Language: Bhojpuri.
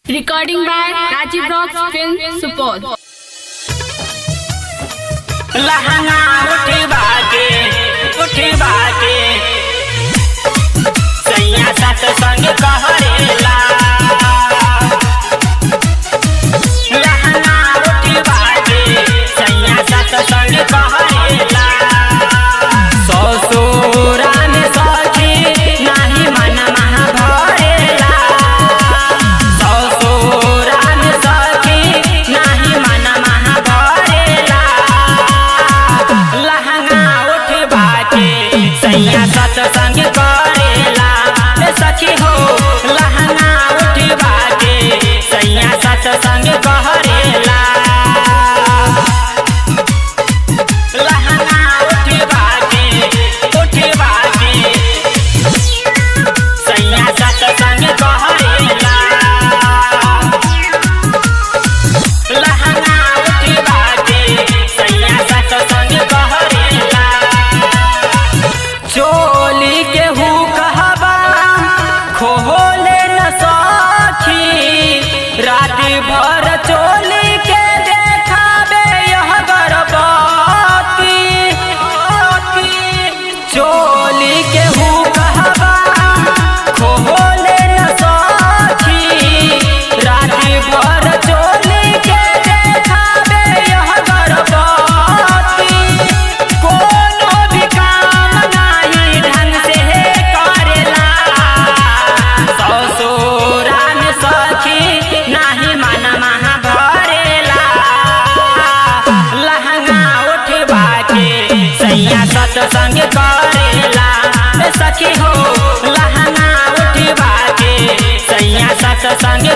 Recording by Rajiv Rocks Film Support. लहंगा उठवा के सैया साथ संग कहरेला लहंगा उठवा के सैया साथ संग कहरेला ससुरा में सखी नाही मन महा भरेला ससुरा में सखी नाही मन महा भरेला लहंगा उठवा के सैया साथ संग करेला सखी हो लहंगा उठवा के सैया साथ संग करेला लहंगा उठवा के सैया साथ संग करेला लहंगा उठवा के सैया साथ संग करेला चोली के हु कहबा खोले न सखी रात भर चोली के देखाबे यह गर्भवती चोली के हु कहबा खोले न सखी रात भर चोली के देखाबे यह गर्भवती कोनो भी काम नाही ढंग से करेला ससुरा में सखी नाही मन महा भरेला लहंगा उठवा के सैया साथ संग करेला सखी हो लहंगा उठवा के सैया साथ संग